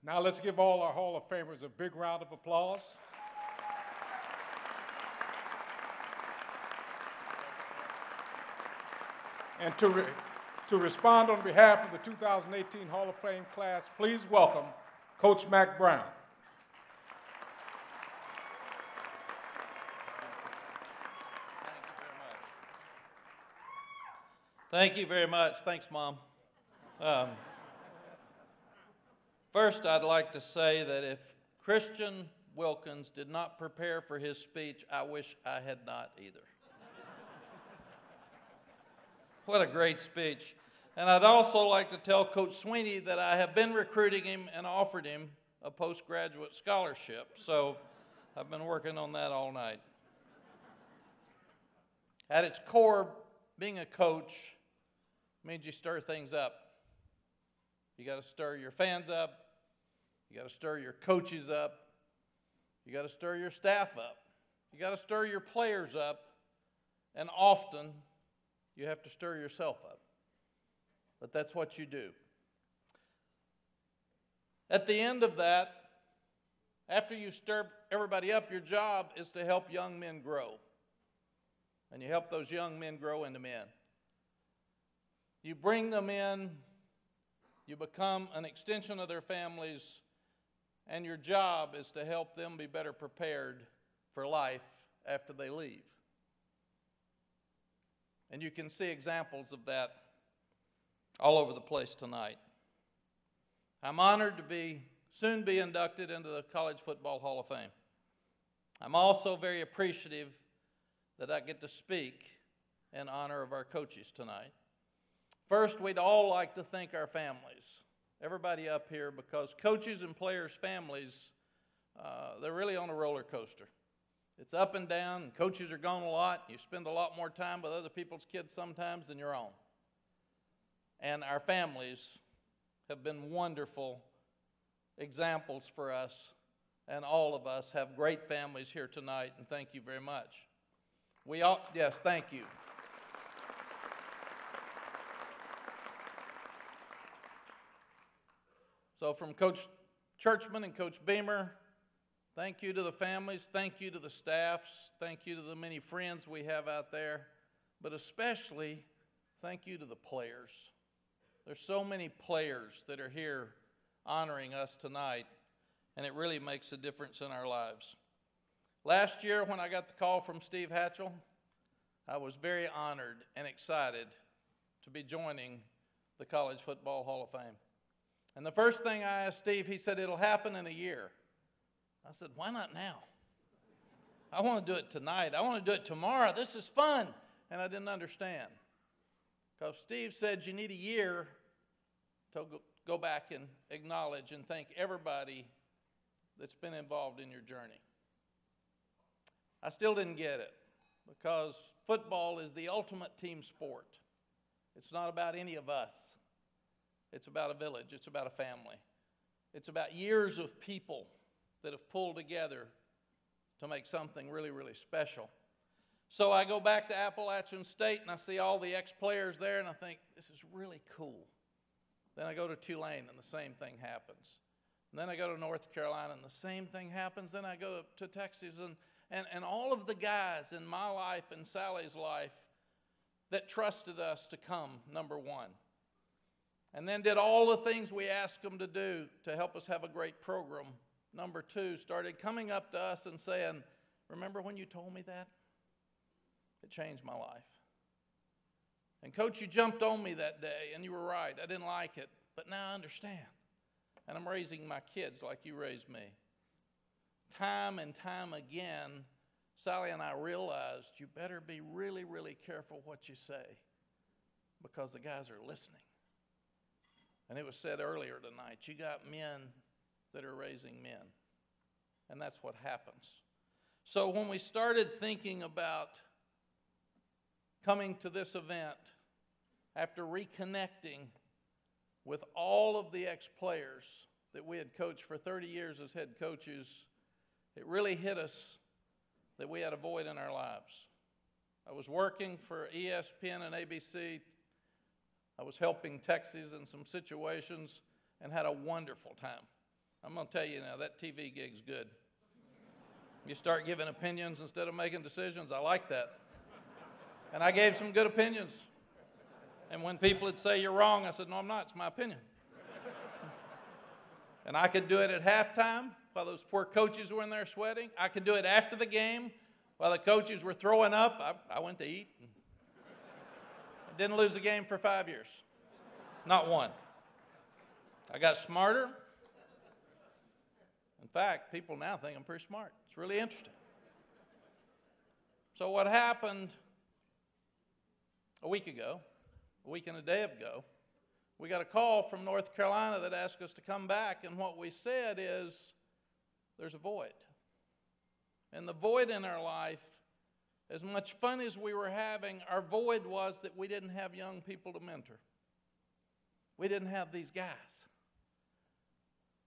Now let's give all our Hall of Famers a big round of applause. And to respond on behalf of the 2018 Hall of Fame class, please welcome Coach Mack Brown. Thank you very much. Thanks, Mom. First, I'd like to say that if Christian Wilkins did not prepare for his speech, I wish I had not either. What a great speech. And I'd also like to tell Coach Sweeney that I have been recruiting him and offered him a postgraduate scholarship. So I've been working on that all night. At its core, being a coach means you stir things up. You got to stir your fans up. You got to stir your coaches up. You got to stir your staff up. You got to stir your players up. And often, you have to stir yourself up. But that's what you do. At the end of that, after you stir everybody up, your job is to help young men grow. And you help those young men grow into men. You bring them in, you become an extension of their families, and your job is to help them be better prepared for life after they leave. And you can see examples of that all over the place tonight. I'm honored to soon be inducted into the College Football Hall of Fame. I'm also very appreciative that I get to speak in honor of our coaches tonight. First, we'd all like to thank our families, everybody up here, because coaches and players' families, they're really on a roller coaster. It's up and down, and coaches are gone a lot. You spend a lot more time with other people's kids sometimes than your own. And our families have been wonderful examples for us, and all of us have great families here tonight, and thank you very much. Yes, thank you. So from Coach Churchman and Coach Beamer, thank you to the families, thank you to the staffs, thank you to the many friends we have out there, but especially thank you to the players. There's so many players that are here honoring us tonight, and it really makes a difference in our lives. Last year when I got the call from Steve Hatchell, I was very honored and excited to be joining the College Football Hall of Fame. And the first thing I asked Steve, he said, it'll happen in a year. I said, why not now? I want to do it tonight. I want to do it tomorrow. This is fun. And I didn't understand. Because Steve said you need a year to go back and acknowledge and thank everybody that's been involved in your journey. I still didn't get it, because football is the ultimate team sport. It's not about any of us. It's about a village. It's about a family. It's about years of people that have pulled together to make something really, really special. So I go back to Appalachian State and I see all the ex-players there and I think, this is really cool. Then I go to Tulane and the same thing happens. And then I go to North Carolina and the same thing happens. Then I go to Texas and all of the guys in my life and Sally's life that trusted us to come, number one. And then did all the things we asked them to do to help us have a great program. Number two, started coming up to us and saying, remember when you told me that? It changed my life. And Coach, you jumped on me that day, and you were right. I didn't like it, but now I understand. And I'm raising my kids like you raised me. Time and time again, Sally and I realized you better be really, really careful what you say, because the guys are listening. And it was said earlier tonight, you got men that are raising men. And that's what happens. So when we started thinking about coming to this event, after reconnecting with all of the ex-players that we had coached for 30 years as head coaches, it really hit us that we had a void in our lives. I was working for ESPN and ABC. I was helping Texas in some situations and had a wonderful time. I'm going to tell you now, that TV gig's good. You start giving opinions instead of making decisions. I like that. And I gave some good opinions. And when people would say you're wrong, I said, no, I'm not. It's my opinion. And I could do it at halftime while those poor coaches were in there sweating. I could do it after the game while the coaches were throwing up. I went to eat. I didn't lose a game for 5 years. Not one. I got smarter. In fact, people now think I'm pretty smart. It's really interesting. So what happened a week and a day ago, we got a call from North Carolina that asked us to come back, and what we said is, there's a void. And the void in our life, as much fun as we were having, our void was that we didn't have young people to mentor. We didn't have these guys.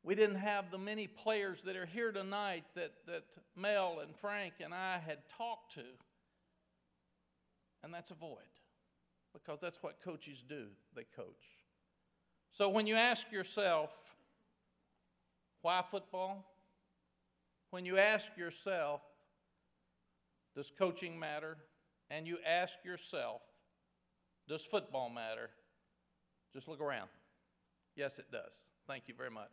We didn't have the many players that are here tonight that Mel and Frank and I had talked to. And that's a void, because that's what coaches do. They coach. So when you ask yourself, why football? When you ask yourself, does coaching matter? And you ask yourself, does football matter? Just look around. Yes, it does. Thank you very much.